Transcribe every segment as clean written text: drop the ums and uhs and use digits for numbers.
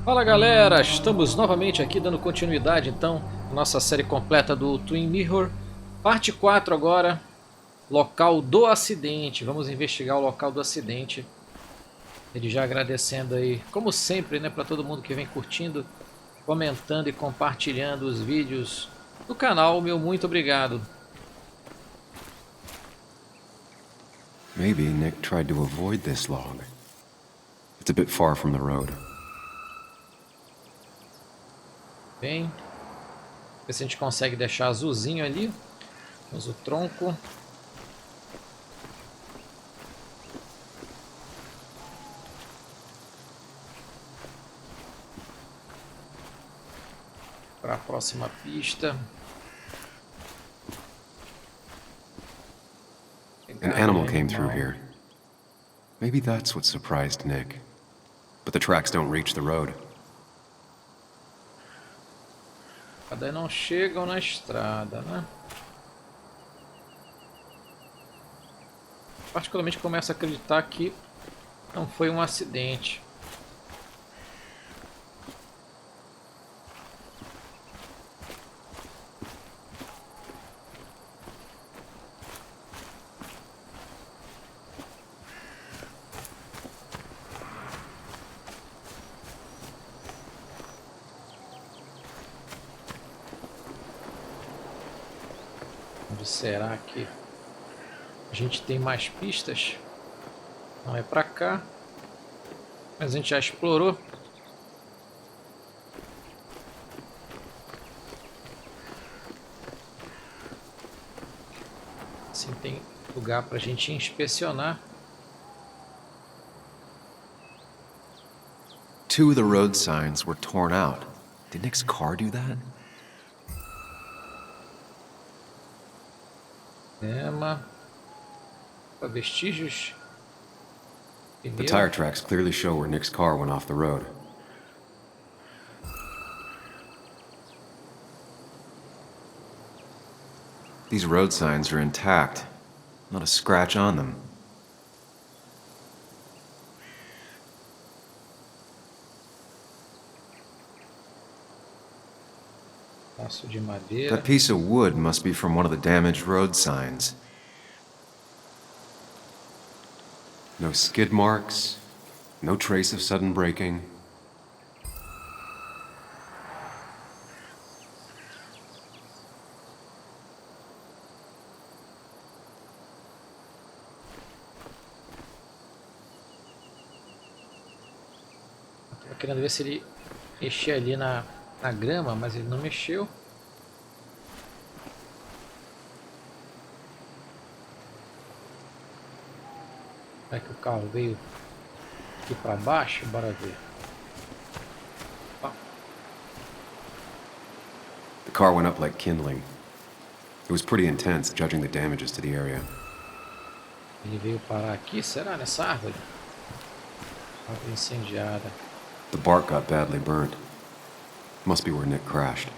Fala galera, estamos novamente aqui dando continuidade então à nossa série completa do Twin Mirror, parte 4 agora, local do acidente. Vamos investigar o local do acidente. Ele já agradecendo aí, como sempre, né, para todo mundo que vem curtindo, comentando e compartilhando os vídeos do canal. Meu muito obrigado. Maybe Nick tried to avoid this log. It's a bit far from the road. Bem, ver se a gente consegue deixar azulzinho ali. Temos o tronco. Para a próxima pista. An animal came through here. Maybe that's what surprised Nick. But the tracks don't reach the road. Daí não chegam na estrada, né? Particularmente começo a acreditar que não foi um acidente. Onde será que a gente tem mais pistas? Não é pra cá, mas a gente já explorou. Assim tem lugar pra gente inspecionar. Two of the road signs were torn out. Did Nick's car do that? Vestígios. The tire tracks clearly show where Nick's car went off the road. These road signs are intact. Not a scratch on them. Pedaço de madeira. That piece of wood must be from one of the damaged road signs. No skid marks, no trace of sudden braking. Tava querendo ver se ele mexia ali na grama, mas ele não mexeu. Será que o carro veio aqui para baixo? Bora ver. The car went up like kindling. It was pretty intense, judging the damages to the area. Ele veio parar aqui, será? Nessa árvore? Árvore incendiada. The bark got badly burnt. Must be where Nick crashed.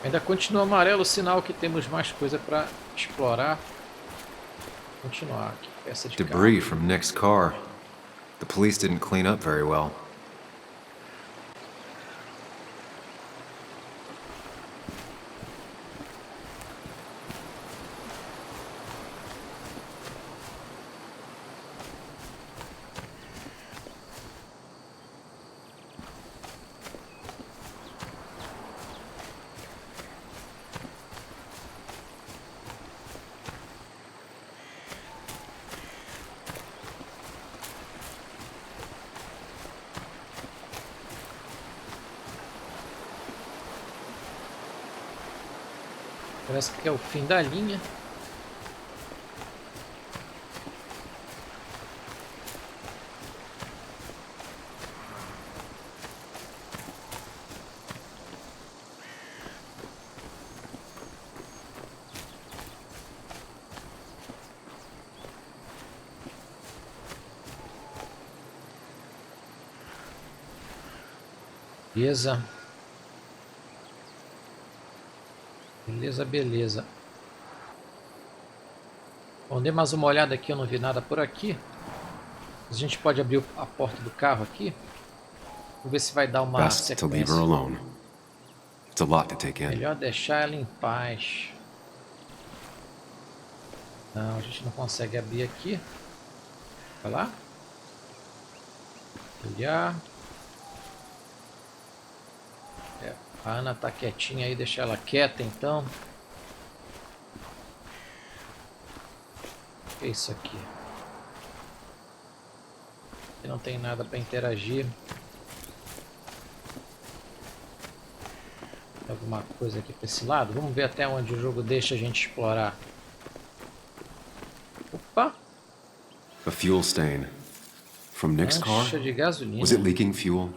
Ainda continua amarelo, sinal que temos mais coisa para explorar. Continuar aqui, peça de Debris carro. from Nick's car. The police didn't clean up very well. Parece que é o fim da linha. Beleza. Beleza, beleza. Bom, dei mais uma olhada aqui, eu não vi nada por aqui. A gente pode abrir a porta do carro aqui. Vamos ver se vai dar uma Best to leave her sequência. alone. It's a lot to take in. Melhor deixar ela em paz. Não, a gente não consegue abrir aqui. Vai lá. Olhar. A Ana tá quietinha aí, deixa ela quieta então. O que é isso aqui? Aqui não tem nada para interagir. Tem alguma coisa aqui para esse lado? Vamos ver até onde o jogo deixa a gente explorar. Opa! A fuel stain. From Nick's car? Mancha de gasolina. Was it leaking fuel?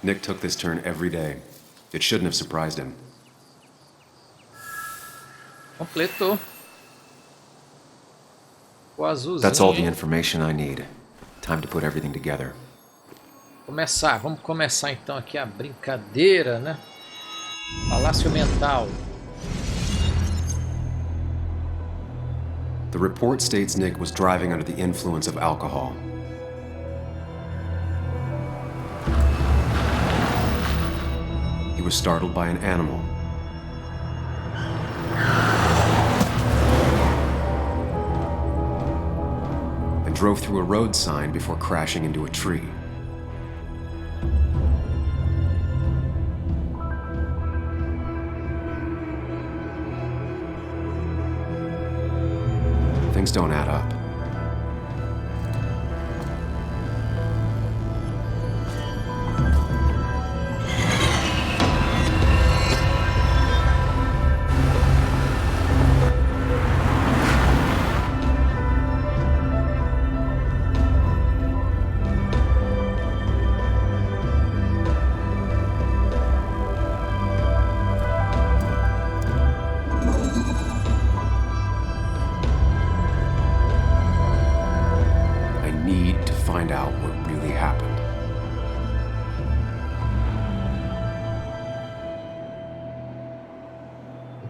Nick took this turn every day. It shouldn't have surprised him. Completou. O azulzinho. That's all the information I need. Time to put everything together. Vamos começar então aqui a brincadeira, né? Palácio Mental. The report states Nick was driving under the influence of alcohol. He was startled by an animal. And drove through a road sign before crashing into a tree. Things don't add up.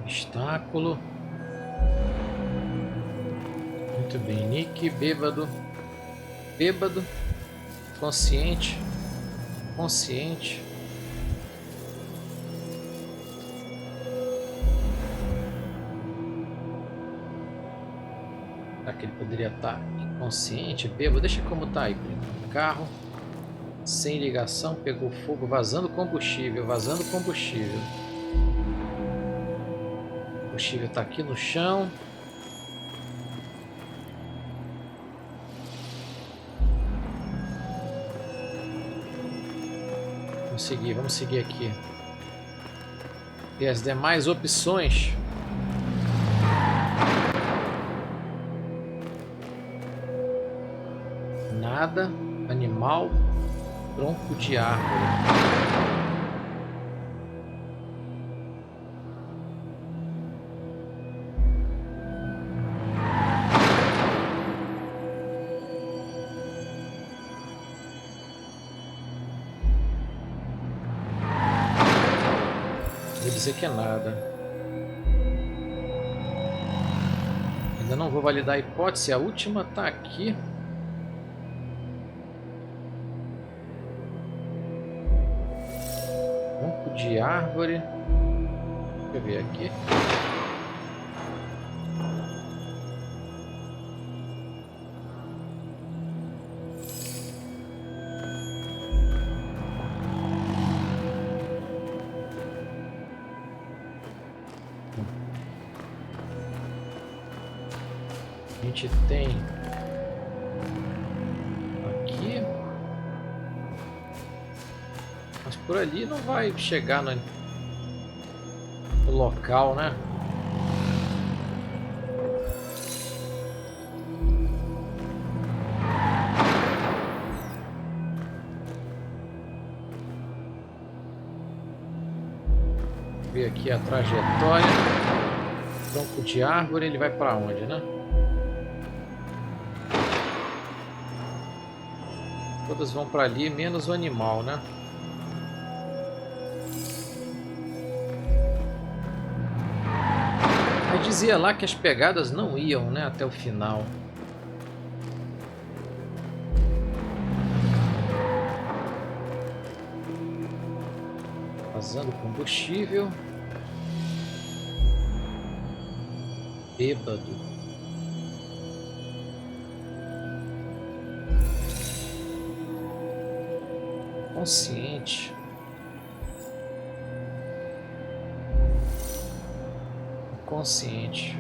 Obstáculo. Muito bem, Nick, bêbado. Bêbado. Consciente. Consciente. Será que ele poderia estar inconsciente, bêbado? Deixa como tá aí. Carro. Sem ligação, pegou fogo, vazando combustível, vazando combustível. O combustível está aqui no chão. Vamos seguir aqui. E as demais opções. Nada, animal, tronco de árvore. Vou dizer que é nada. Ainda não vou validar a hipótese. A última está aqui. Tronco de árvore. Deixa eu ver aqui. A gente tem aqui, mas por ali não vai chegar no local, né? Vou ver aqui a trajetória. Tronco de árvore, ele vai para onde, né? Todas vão para ali, menos o animal, né? Mas dizia lá que as pegadas não iam, né, até o final. Vazando combustível. Bêbado. Consciente. Inconsciente.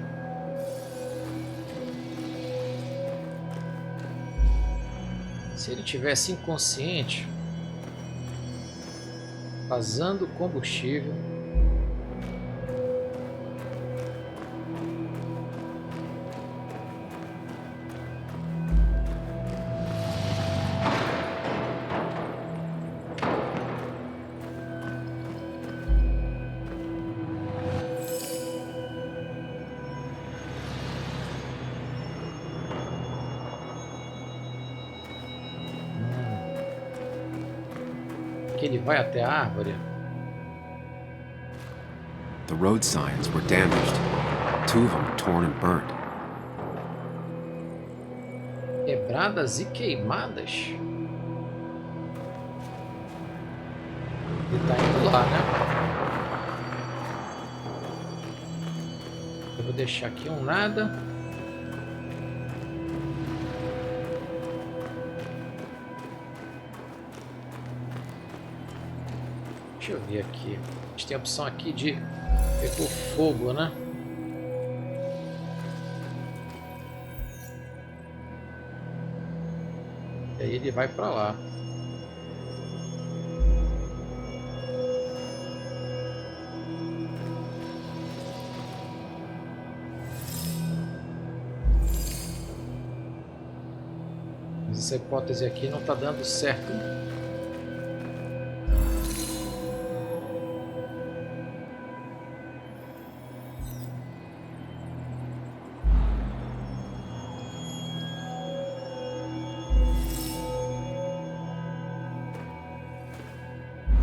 Se ele tivesse inconsciente, vazando combustível, que ele vai até a árvore. The road signs were damaged. 2 of them were torn and burnt. Quebradas e queimadas. Ele tá indo lá, né? Eu vou deixar aqui um nada. Deixa eu ver aqui. A gente tem a opção aqui de pegou fogo, né? E aí ele vai para lá. Mas essa hipótese aqui não está dando certo.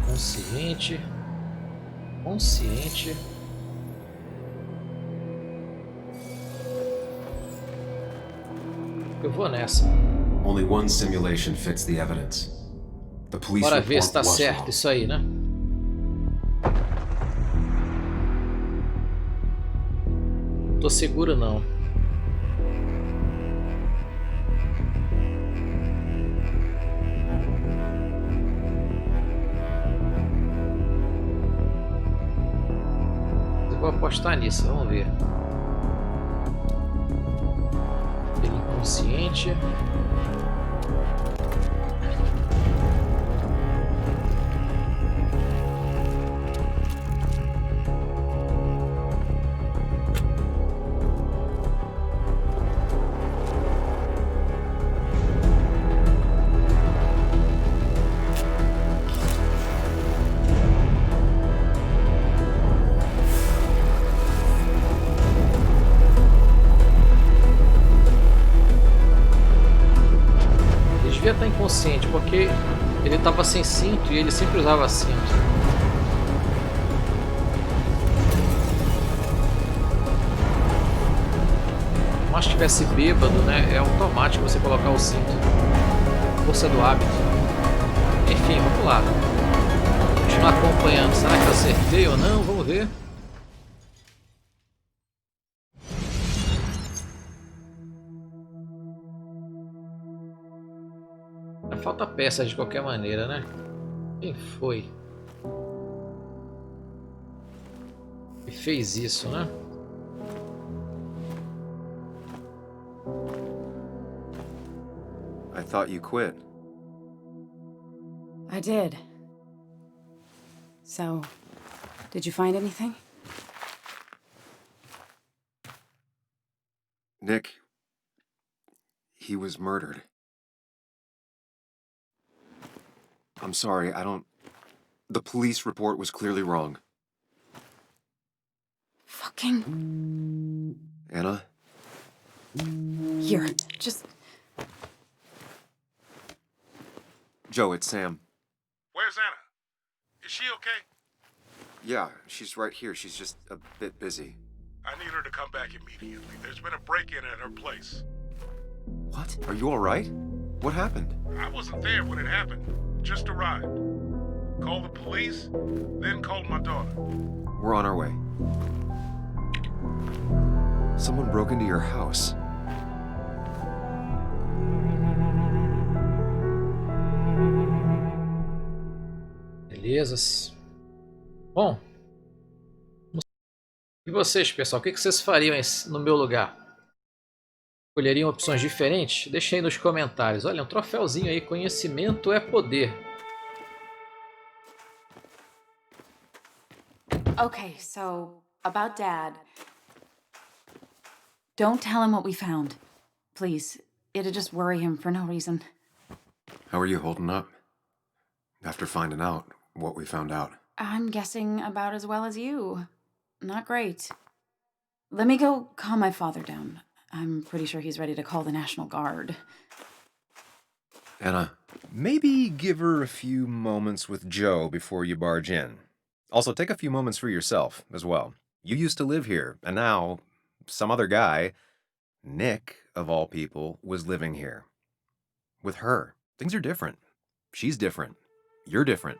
Consciente, consciente. Eu vou nessa. Only one simulation fits the evidence. The police Bora ver se report tá was certo wrong. isso aí, né? Não tô seguro não. Vou apostar nisso, vamos ver. Ele inconsciente. Devia estar inconsciente porque ele estava sem cinto e ele sempre usava cinto. Mas se estivesse bêbado, né, é automático você colocar o cinto. Força do hábito. Enfim, vamos lá. Continuar acompanhando. Será que eu acertei ou não? Vamos ver. Falta peças de qualquer maneira, né? Quem foi? E fez isso, né? I thought you quit. I did. So, did you find anything? Nick, he was murdered. I'm sorry, I don't... The police report was clearly wrong. Fucking... Anna? Here, just... Joe, it's Sam. Where's Anna? Is she okay? Yeah, she's right here. She's just a bit busy. I need her to come back immediately. There's been a break-in at her place. What? Are you all right? What happened? I wasn't there when it happened. Just arrived. Called the police, then called my daughter. We're on our way. Someone broke into your house. Belezas. Bom. E vocês, pessoal? O que vocês fariam no meu lugar? Escolheriam opções diferentes? Deixem aí nos comentários. Olha, um troféuzinho aí. Conhecimento é poder. Okay, so about Dad. Don't tell him what we found. Please. It'd just worry him for no reason. How are you holding up? After finding out what we found out. I'm guessing about as well as you. Not great. Let me go calm my father down. I'm pretty sure he's ready to call the National Guard. Anna, Maybe give her a few moments with Joe before you barge in. Also, take a few moments for yourself as well. You used to live here, and now some other guy, Nick, of all people, was living here. With her, things are different. She's different. You're different.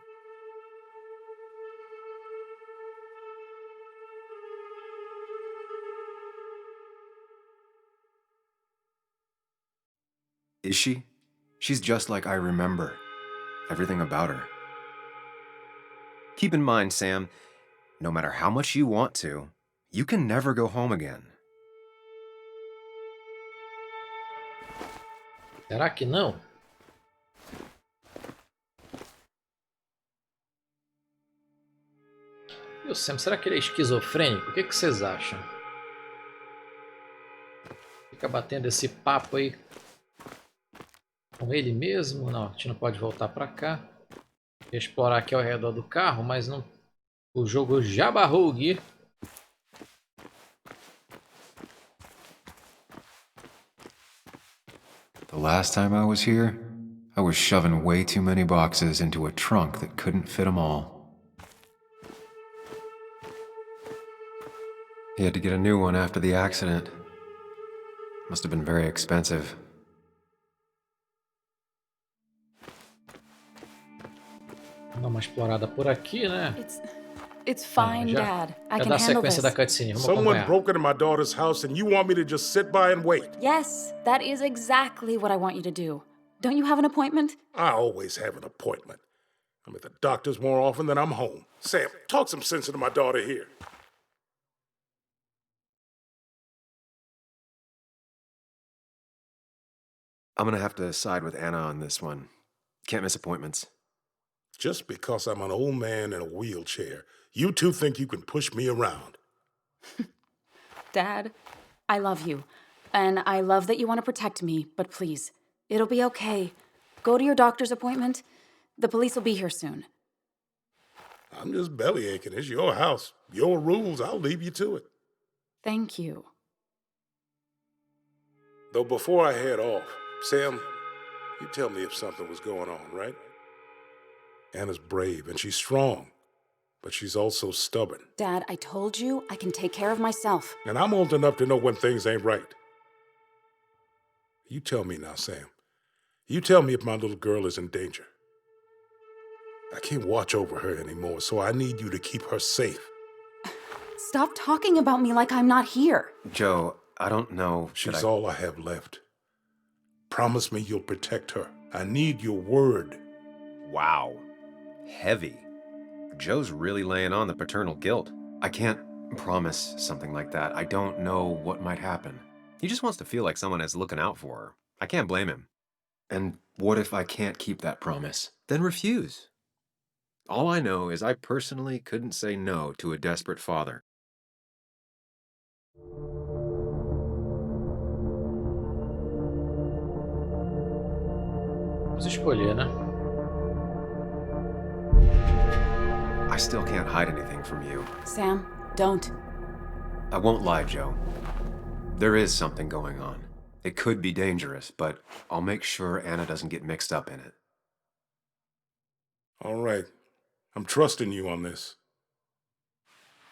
is she? She's just like I remember. Everything about her. Keep in mind, Sam, no matter how much you want to, you can never go home again. Será que não? E o Sam, será que ele é esquizofrênico? O que vocês acham? Fica batendo esse papo aí com ele mesmo? Não, a gente não pode voltar para cá. Vou explorar aqui ao redor do carro, mas não. O jogo já barrou o guia. The last time I was here, I was shoving way too many boxes into a trunk that couldn't fit them all. He had to get a new one after the accident. Must have been very expensive. Vamos dar uma explorada por aqui, né? It's fine, Dad. I Já can dá handle sequência this. da cutscene. Vamos Someone acompanhar. broke into my daughter's house and you want me to just sit by and wait? Yes, that is exactly what I want you to do. Don't you have an appointment? I always have an appointment. I'm at the doctor's more often than I'm home. Sam, talk some sense into my daughter here. I'm gonna have to side with Anna on this one. Can't miss appointments. Just because I'm an old man in a wheelchair, you two think you can push me around. Dad, I love you. And I love that you want to protect me, but please, it'll be okay. Go to your doctor's appointment. The police will be here soon. I'm just belly aching. It's your house. Your rules. I'll leave you to it. Thank you. Though before I head off, Sam, you tell me if something was going on, right? Anna's brave and she's strong, but she's also stubborn. Dad, I told you I can take care of myself. And I'm old enough to know when things ain't right. You tell me now, Sam. You tell me if my little girl is in danger. I can't watch over her anymore, so I need you to keep her safe. Stop talking about me like I'm not here. Joe, I don't know. She's all I have left. Promise me you'll protect her. I need your word. Wow. Heavy. Joe's really laying on the paternal guilt. I can't promise something like that. I don't know what might happen. He just wants to feel like someone is looking out for her. I can't blame him. And what if I can't keep that promise? Then refuse. All I know is I personally couldn't say no to a desperate father. Vamos escolher, né? I still can't hide anything from you. Sam, don't. I won't lie, Joe. There is something going on. It could be dangerous, but I'll make sure Anna doesn't get mixed up in it. All right. I'm trusting you on this.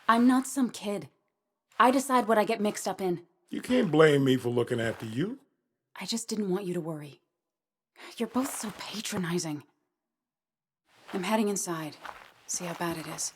I'm not some kid. I decide what I get mixed up in. You can't blame me for looking after you. I just didn't want you to worry. You're both so patronizing. I'm heading inside. See how bad it is.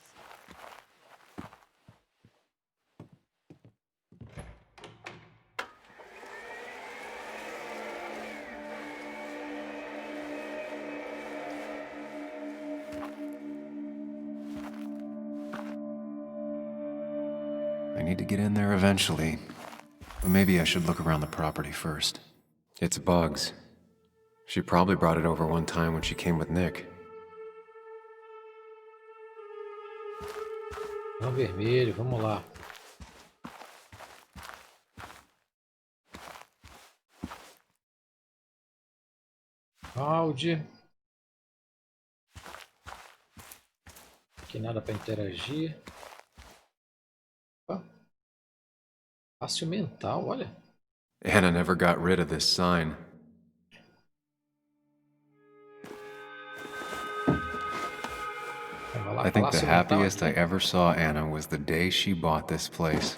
I need to get in there eventually, but maybe I should look around the property first. It's bugs. She probably brought it over one time when she came with Nick. Vermelho, vamos lá. Áudio. Aqui nada para interagir. Opa. Fácil mental, olha. Anna never got rid of this sign. I think the happiest I ever saw Anna was the day she bought this place.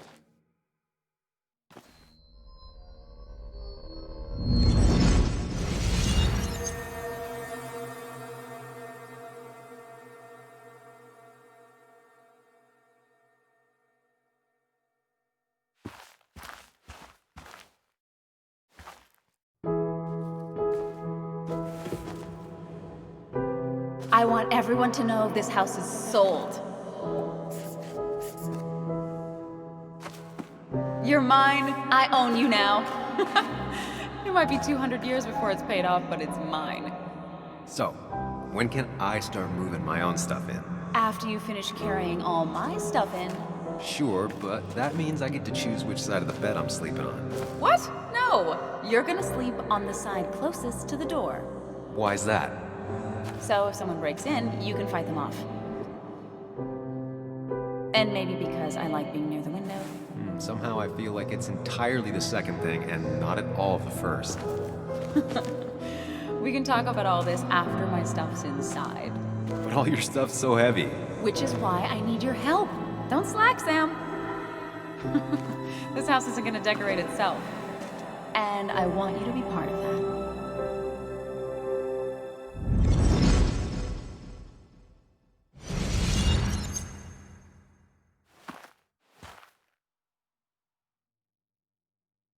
I want everyone to know this house is sold. You're mine. I own you now. It might be 200 years before it's paid off, but it's mine. So, when can I start moving my own stuff in? After you finish carrying all my stuff in. Sure, but that means I get to choose which side of the bed I'm sleeping on. What? No. You're gonna sleep on the side closest to the door. Why's that? So if someone breaks in, you can fight them off. And maybe because I like being near the window. Somehow I feel like it's entirely the second thing and not at all the first. We can talk about all this after my stuff's inside. But all your stuff's so heavy. Which is why I need your help. Don't slack, Sam. This house isn't gonna decorate itself. And I want you to be part of that.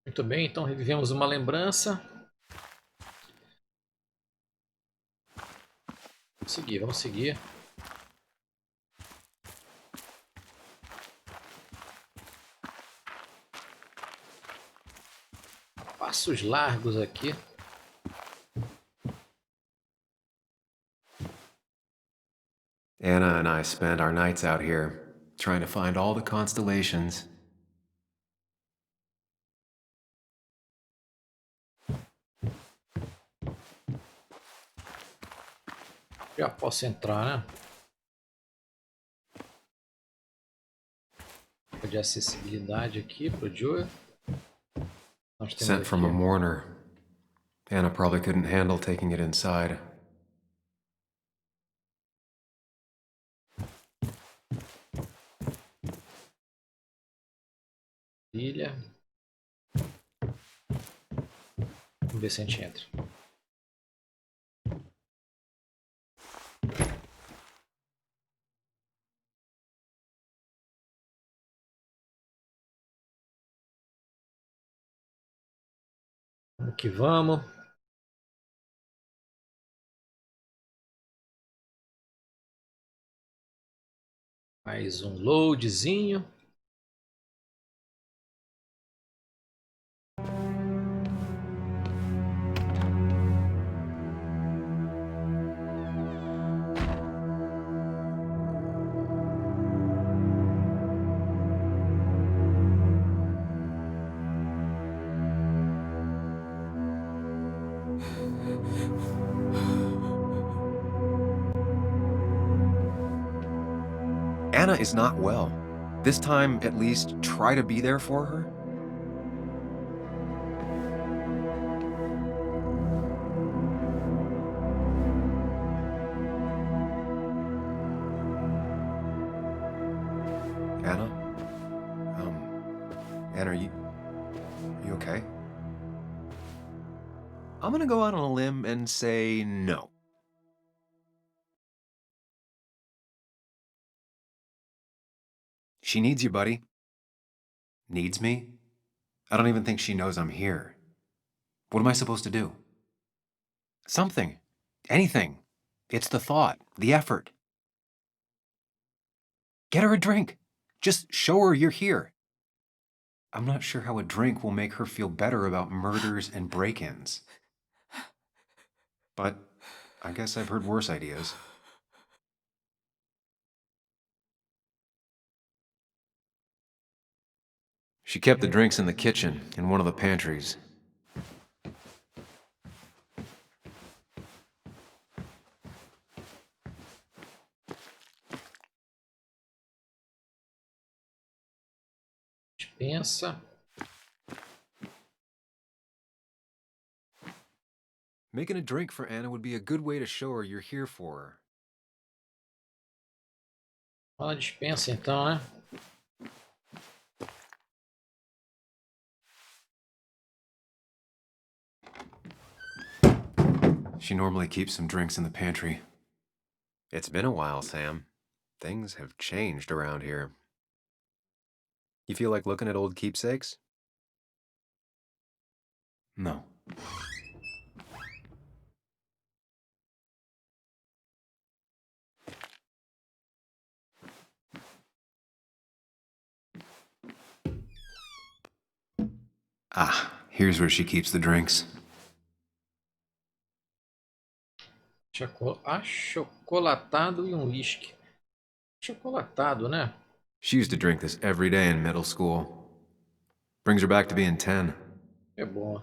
Muito bem, então revivemos uma lembrança. Vamos seguir, vamos seguir. Passos largos aqui. Anna and I spend our nights out here, trying to find all the constellations. Já posso entrar, né? De acessibilidade aqui pro Joe. Sent from a mourner. Anna probably couldn't handle taking it inside. Ilha. Vamos ver se a gente entra. Vamos que vamos. Mais um loadzinho. Anna is not well. This time, at least, try to be there for her. Anna? Anne, are you okay? I'm gonna go out on a limb and say no. She needs you, buddy. Needs me? I don't even think she knows I'm here. What am I supposed to do? Something. Anything. It's the thought, the effort. Get her a drink. Just show her you're here. I'm not sure how a drink will make her feel better about murders and break-ins. But I guess I've heard worse ideas. She kept the drinks in the kitchen, in one of the pantries. Dispensa. Making a drink for Anna would be a good way to show her you're here for her. Fala dispensa então, né? She normally keeps some drinks in the pantry. It's been a while, Sam. Things have changed around here. You feel like looking at old keepsakes? No. Ah, here's where she keeps the drinks. Achocolatado e whisky. Chocolatado, né? She used to drink this every day in middle school. Brings her back to being 10. É bom.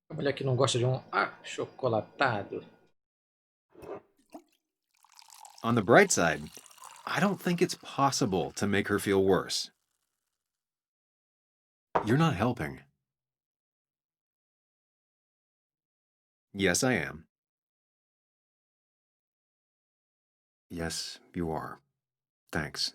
A mulher que não gosta de achocolatado. On the bright side, I don't think it's possible to make her feel worse. You're not helping. Yes, I am. Yes, you are. Thanks.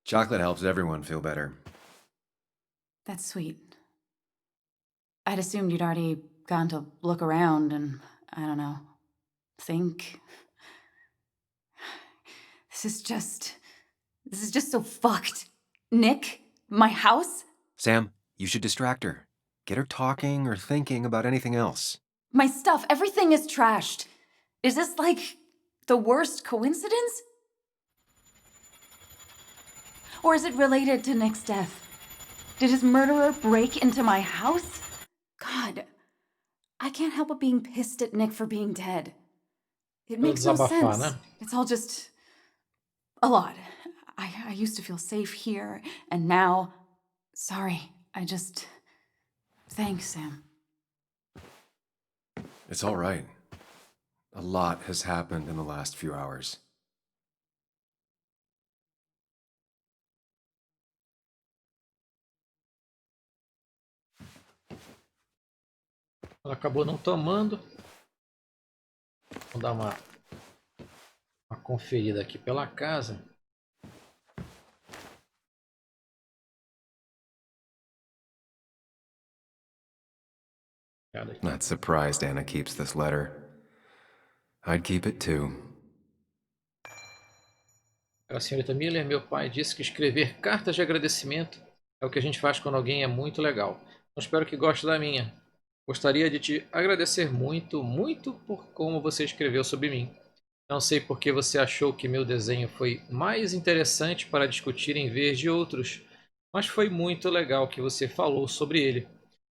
Chocolate helps everyone feel better. That's sweet. I'd assumed you'd already gone to look around and, I don't know, think. This is just so fucked. Nick, my house, Sam, you should distract her. Get her talking or thinking about anything else. my stuff, everything is trashed. Is this like the worst coincidence? Or is it related to Nick's death? Did his murderer break into my house? God, I can't help but being pissed at Nick for being dead. It makes no Desabafar, sense. né? It's all just a lot. I used to feel safe here, and now, sorry, thanks, Sam. It's all right. A lot has happened in the last few hours. Ela acabou não tomando. Vou dar uma conferida aqui pela casa. Not surprised Anna keeps this letter. I'd keep it too. A senhorita Miller, meu pai disse que escrever cartas de agradecimento é o que a gente faz quando alguém é muito legal. Então, espero que goste da minha. Gostaria de te agradecer muito, muito por como você escreveu sobre mim. Não sei por que você achou que meu desenho foi mais interessante para discutir em vez de outros, mas foi muito legal que você falou sobre ele.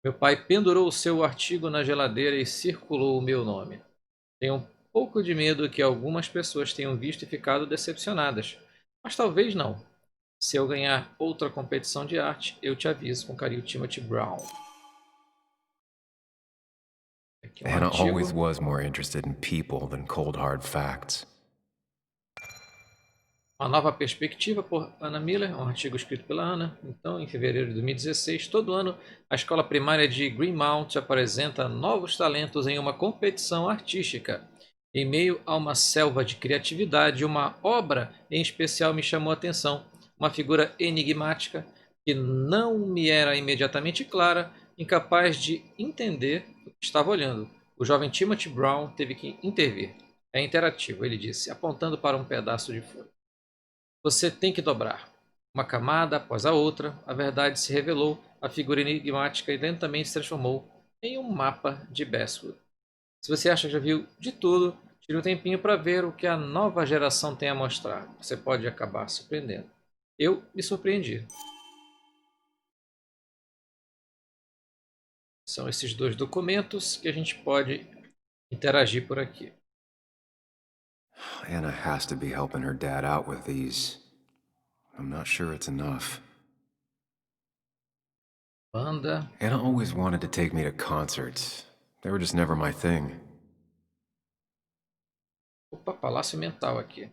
Meu pai pendurou o seu artigo na geladeira e circulou o meu nome. Tenho um pouco de medo que algumas pessoas tenham visto e ficado decepcionadas, mas talvez não. Se eu ganhar outra competição de arte, eu te aviso. Com carinho, Timothy Brown. Aqui um Anna artigo. always was more interested in people than cold hard facts. Uma Nova Perspectiva, por Anna Miller, um artigo escrito pela Anna. Então, em fevereiro de 2016, todo ano, a escola primária de Greenmount apresenta novos talentos em uma competição artística. Em meio a uma selva de criatividade, uma obra em especial me chamou a atenção. Uma figura enigmática que não me era imediatamente clara, incapaz de entender o que estava olhando. O jovem Timothy Brown teve que intervir. É interativo, ele disse, apontando para um pedaço de folha. Você tem que dobrar. Uma camada após a outra, a verdade se revelou, a figura enigmática e lentamente se transformou em um mapa de Bestwood. Se você acha que já viu de tudo, tire um tempinho para ver o que a nova geração tem a mostrar. Você pode acabar se surpreendendo. Eu me surpreendi. São esses dois documentos que a gente pode interagir por aqui. Anna has to be helping her dad out with these. I'm not sure it's enough. Banda. Anna always wanted to take me to concerts. They were just never my thing. Opa, Palácio Mental aqui.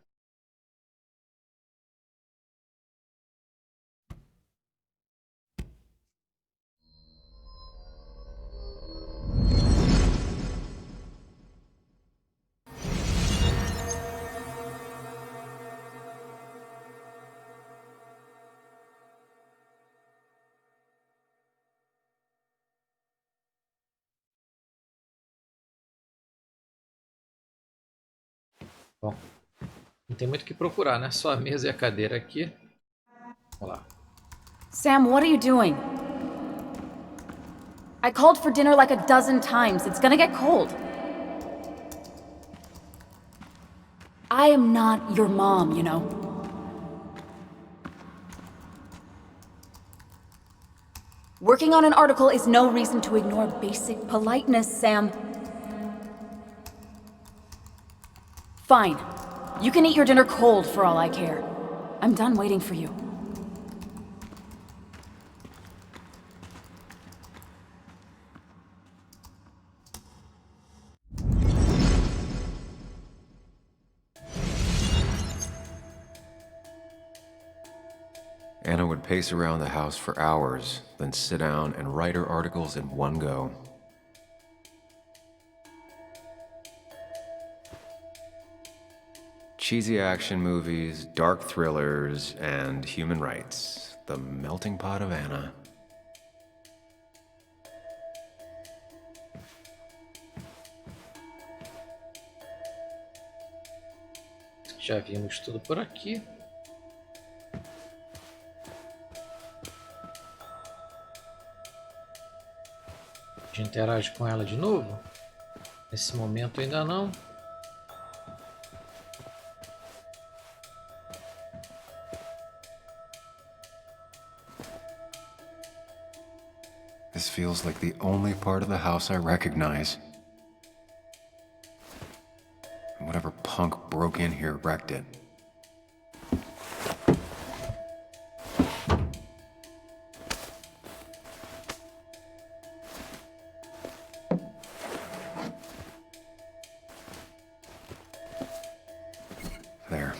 Bom, não tem muito o que procurar, né? Só a mesa e a cadeira aqui. Vamos lá. Sam, what are you doing? I called for dinner like a dozen times. It's gonna get cold. I am not your mom, you know. Working on an article is no reason to ignore basic politeness, Sam. Fine. You can eat your dinner cold for all I care. I'm done waiting for you. Anna would pace around the house for hours, then sit down and write her articles in one go. Cheesy action movies, dark thrillers, and human rights. The melting pot of Anna. Já vimos tudo por aqui. A gente interage com ela de novo? Nesse momento ainda não. This feels like the only part of the house I recognize. Whatever punk broke in here wrecked it. There.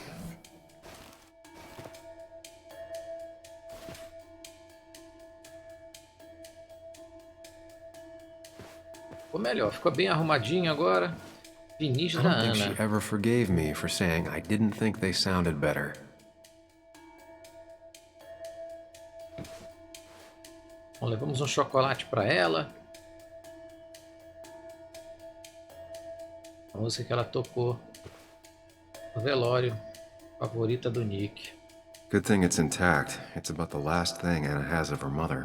Ficou melhor, ficou bem arrumadinho agora. Vinis I da don't think Ana. she ever forgave me for saying I didn't think they sounded better. Bom, levamos um chocolate para ela. A música que ela tocou no velório, favorita do Nick. Good thing it's intact. It's about the last thing Anna has of her mother.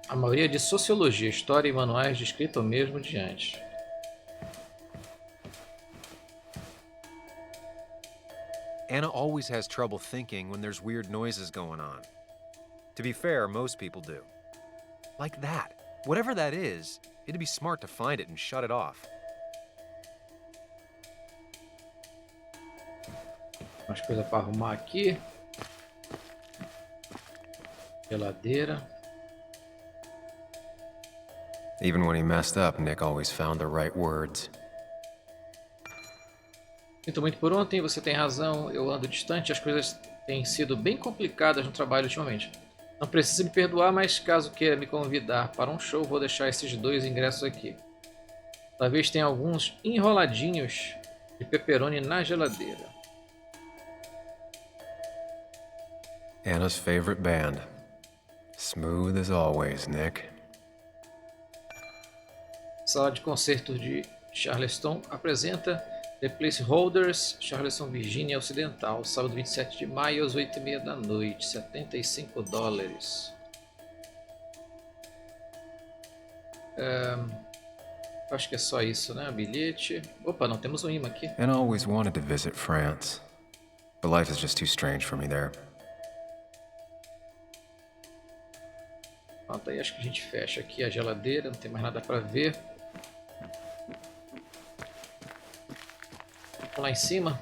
A maioria de sociologia, história e manuais de escrita o mesmo de antes. Anna always has trouble thinking when there's weird noises going on. To be fair, most people do. Like that. Whatever that is, it'd be smart to find it and shut it off. Mais coisa para arrumar aqui. Geladeira. Even when he messed up, Nick always found the right words. Sinto muito por ontem, você tem razão, eu ando distante, as coisas têm sido bem complicadas no trabalho ultimamente. Não precisa me perdoar, mas caso queira me convidar para um show, vou deixar esses 2 ingressos aqui. Talvez tenha alguns enroladinhos de pepperoni na geladeira. Anna's favorite band. Smooth as always, Nick. Sala de concertos de Charleston apresenta The Placeholders, Charleston, Virgínia Ocidental, sábado 27 de maio às 8h30 da noite, $75. Acho que é só isso, né? Bilhete. Opa, não temos um imã aqui. Anna always wanted to visit France, but life is just too strange for me there. Pronto, aí acho que a gente fecha aqui a geladeira, não tem mais nada para ver. Vamos lá em cima.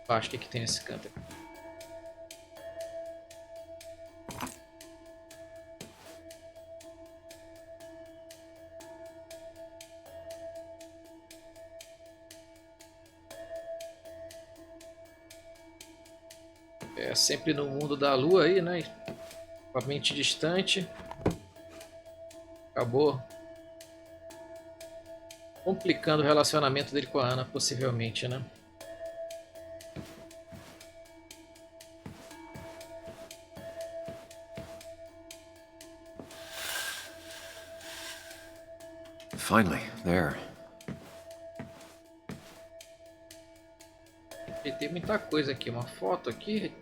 Acho que tem nesse canto aqui. É sempre no mundo da lua aí, né? Com a mente distante. Acabou complicando o relacionamento dele com a Ana, possivelmente, né? Finally, there. E tem muita coisa aqui, uma foto aqui.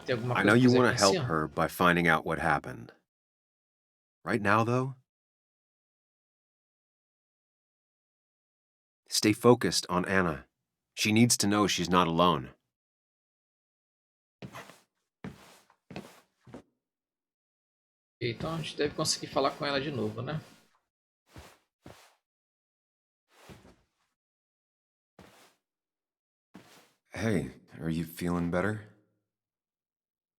Tem alguma I coisa know pra you fazer want aqui to em help cima? her by finding out what happened. Right now, though, stay focused on Anna. She needs to know she's not alone. Então a gente deve conseguir falar com ela de novo, né? Hey, are you feeling better?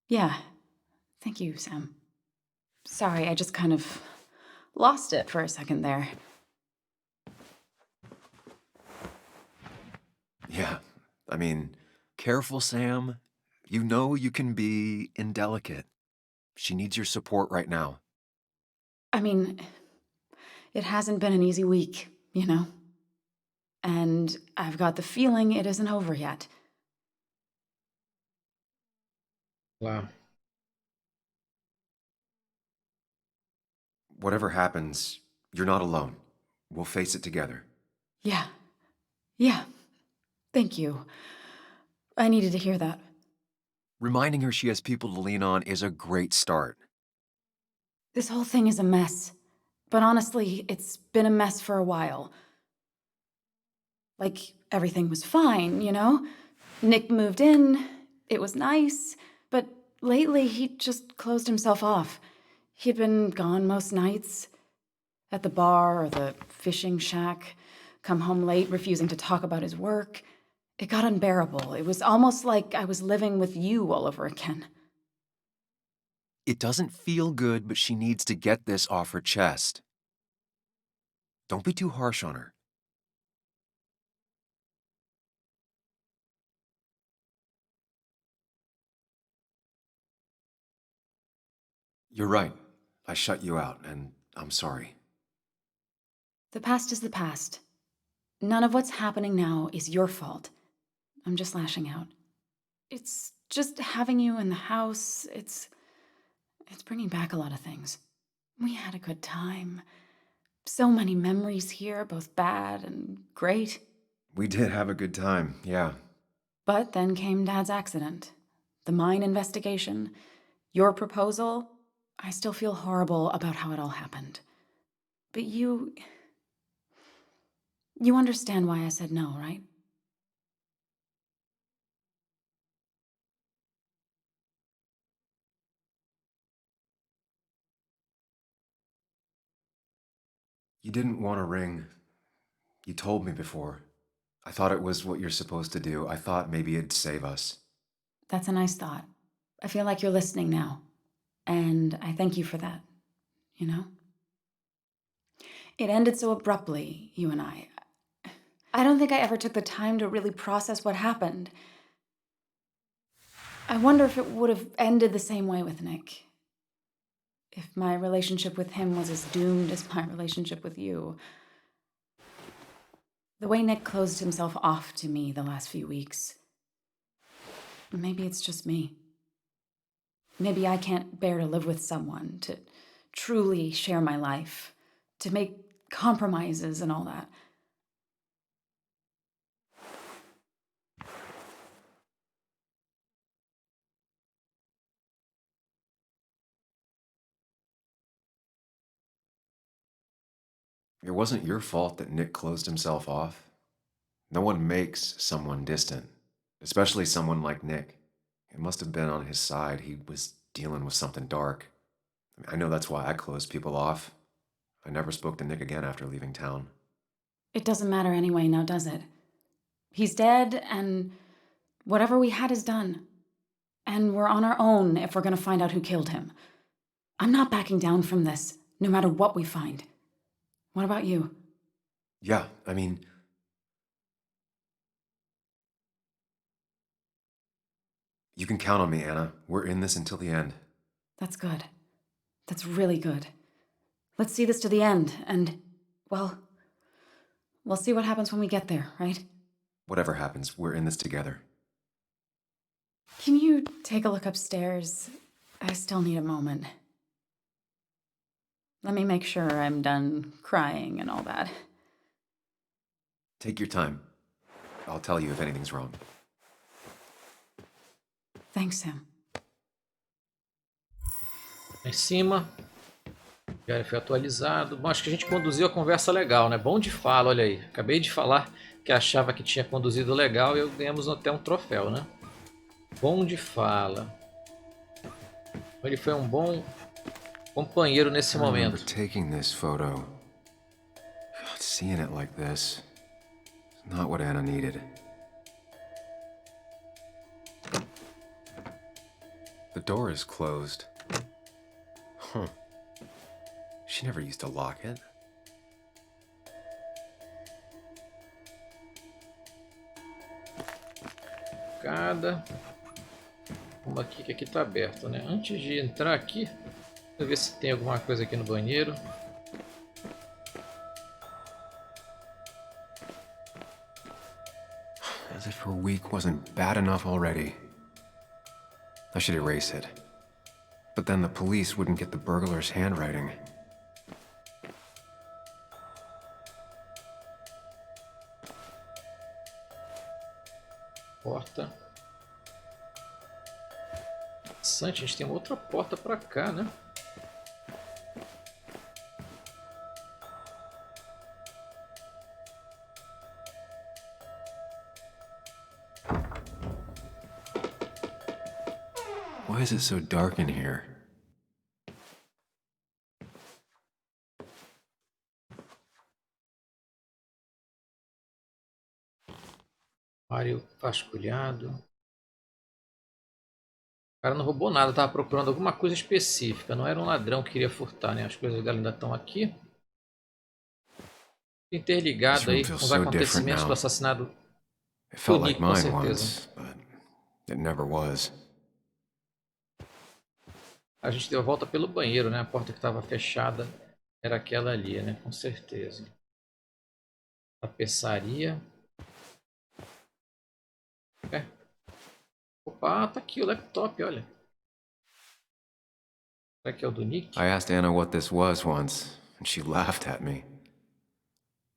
Yeah. Thank you, Sam. Sorry, I just kind of lost it for a second there. Yeah, I mean, careful, Sam. You know you can be indelicate. She needs your support right now. I mean, it hasn't been an easy week, you know? And I've got the feeling it isn't over yet. Lá. Whatever happens, you're not alone. We'll face it together. Yeah. Yeah. Thank you. I needed to hear that. Reminding her she has people to lean on is a great start. This whole thing is a mess. But honestly, it's been a mess for a while. Like, everything was fine, you know? Nick moved in, it was nice, but lately he just closed himself off. He'd been gone most nights, at the bar or the fishing shack, come home late, refusing to talk about his work. It got unbearable. It was almost like I was living with you all over again. It doesn't feel good, but she needs to get this off her chest. Don't be too harsh on her. You're right. I shut you out, and I'm sorry. The past is the past. None of what's happening now is your fault. I'm just lashing out. It's just having you in the house, it's bringing back a lot of things. We had a good time. So many memories here, both bad and great. We did have a good time, yeah. But then came Dad's accident, the mine investigation, your proposal. I still feel horrible about how it all happened. But you understand why I said no, right? You didn't want a ring. You told me before. I thought it was what you're supposed to do. I thought maybe it'd save us. That's a nice thought. I feel like you're listening now. And I thank you for that, you know? It ended so abruptly, you and I. I don't think I ever took the time to really process what happened. I wonder if it would have ended the same way with Nick. If my relationship with him was as doomed as my relationship with you. The way Nick closed himself off to me the last few weeks. Maybe it's just me. Maybe I can't bear to live with someone, to truly share my life, to make compromises and all that. It wasn't your fault that Nick closed himself off. No one makes someone distant, especially someone like Nick. It must have been on his side. He was dealing with something dark. I know that's why I closed people off. I never spoke to Nick again after leaving town. It doesn't matter anyway, now does it? He's dead, and whatever we had is done. And we're on our own if we're gonna find out who killed him. I'm not backing down from this, no matter what we find. What about you? Yeah, I mean... You can count on me, Anna. We're in this until the end. That's good. That's really good. Let's see this to the end, and, well, we'll see what happens when we get there, right? Whatever happens, we're in this together. Can you take a look upstairs? I still need a moment. Let me make sure I'm done crying and all that. Take your time. I'll tell you if anything's wrong. Thanks, Sam. Em cima. O diário foi atualizado. Bom, acho que a gente conduziu a conversa legal, né? Bom de fala, olha aí. Acabei de falar que achava que tinha conduzido legal e ganhamos até um troféu, né? Bom de fala. Ele foi um bom companheiro nesse momento. Taking this photo. God, seeing it like this. It's not what Anna needed. The door is closed. Huh. She never used to lock it. Cada. Vamos aqui, que aqui tá aberto, né? Antes de entrar aqui, vou ver se tem alguma coisa aqui no banheiro. As if her week wasn't bad enough already. I should erase it. But then the police wouldn't get the burglar's handwriting. Porta. Interessante, a gente tem uma outra porta pra cá, né? Why is it so dark in here? Armário vasculhado. O cara não roubou nada, tava procurando alguma coisa específica. Não era um ladrão que queria furtar, né? As coisas dela ainda estão aqui. Interligado aí com os acontecimentos do assassinato do Nick, com certeza. It never was. A gente deu a volta pelo banheiro, né? A porta que estava fechada era aquela ali, né? Com certeza. Tapeçaria. É. Opa, tá aqui o laptop, olha. Será que é o do Nick? I asked Anna what this was once, and she laughed at me.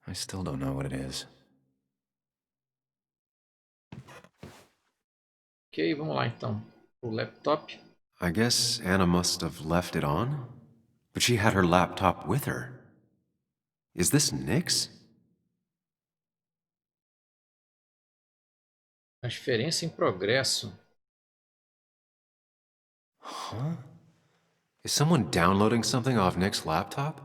I still don't know what it is. Ok, vamos lá então. O laptop. I guess Anna must have left it on, but she had her laptop with her. Is this Nick's? Transferência em progresso. Huh? Is someone downloading something off Nick's laptop?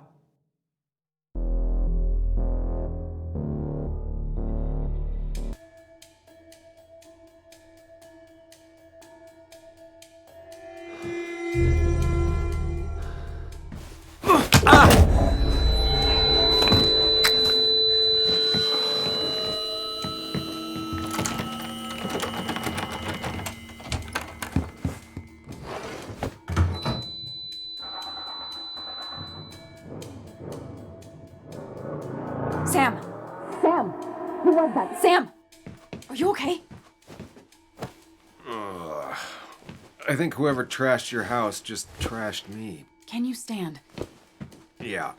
Sam! Sam! Who was that? Sam! Are you okay? I think whoever trashed your house just trashed me. Can you stand? Yeah.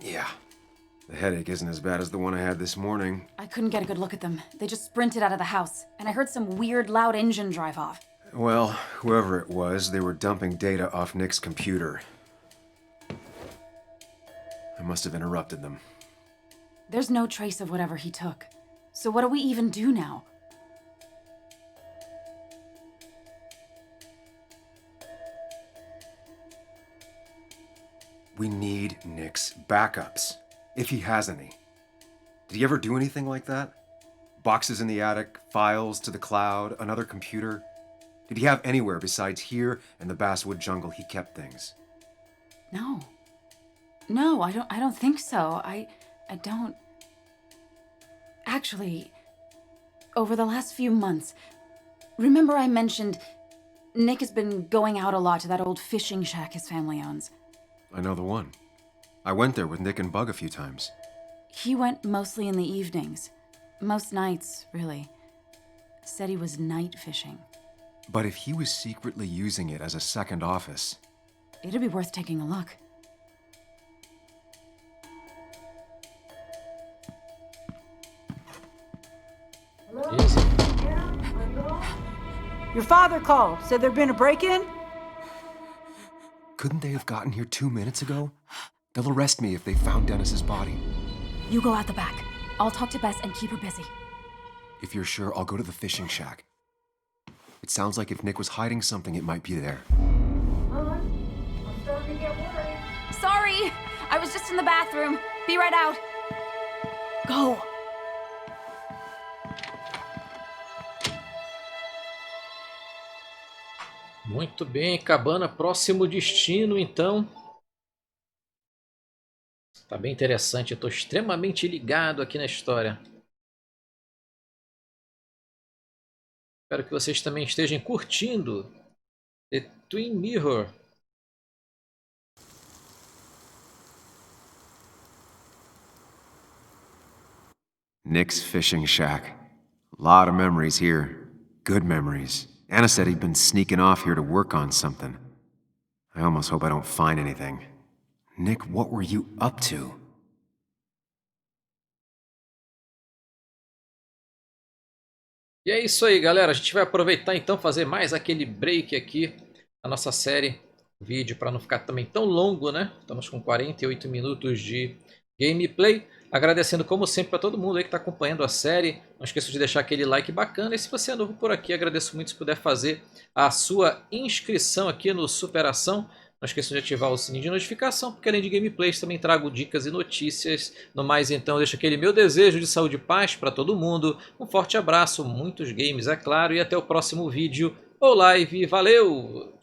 The headache isn't as bad as the one I had this morning. I couldn't get a good look at them. They just sprinted out of the house, and I heard some weird, loud engine drive off. Well, whoever it was, they were dumping data off Nick's computer. I must have interrupted them. There's no trace of whatever he took. So what do we even do now? We need Nick's backups, if he has any. Did he ever do anything like that? Boxes in the attic, files to the cloud, another computer? Did he have anywhere besides here and the basswood jungle he kept things? No. No, I don't think so. I don't... Actually, over the last few months, remember I mentioned Nick has been going out a lot to that old fishing shack his family owns. I know the one. I went there with Nick and Bug a few times. He went mostly in the evenings. Most nights, really. Said he was night fishing. But if he was secretly using it as a second office... It'd be worth taking a look. Easy. Your father called. Said there'd been a break-in? Couldn't they have gotten here 2 minutes ago? They'll arrest me if they found Dennis's body. You go out the back. I'll talk to Bess and keep her busy. If you're sure, I'll go to the fishing shack. It sounds like if Nick was hiding something, it might be there. I'm starting to get worried. Sorry! I was just in the bathroom. Be right out. Go! Muito bem, Cabana, próximo destino, então. Tá bem interessante, eu tô extremamente ligado aqui na história. Espero que vocês também estejam curtindo The Twin Mirror. Nick's fishing shack. A lot of memories here. Good memories. Anna said he'd been sneaking off here to work on something. I almost hope I don't find anything. Nick, what were you up to? E é isso aí, galera. A gente vai aproveitar então fazer mais aquele break aqui na nossa série vídeo para não ficar também tão longo, né? Estamos com 48 minutos de gameplay. Agradecendo como sempre para todo mundo aí que está acompanhando a série. Não esqueça de deixar aquele like bacana. E se você é novo por aqui, agradeço muito se puder fazer a sua inscrição aqui no Superação. Não esqueça de ativar o sininho de notificação, porque além de gameplays também trago dicas e notícias. No mais, então, deixo aquele meu desejo de saúde e paz para todo mundo. Um forte abraço, muitos games, é claro, e até o próximo vídeo ou live. Valeu!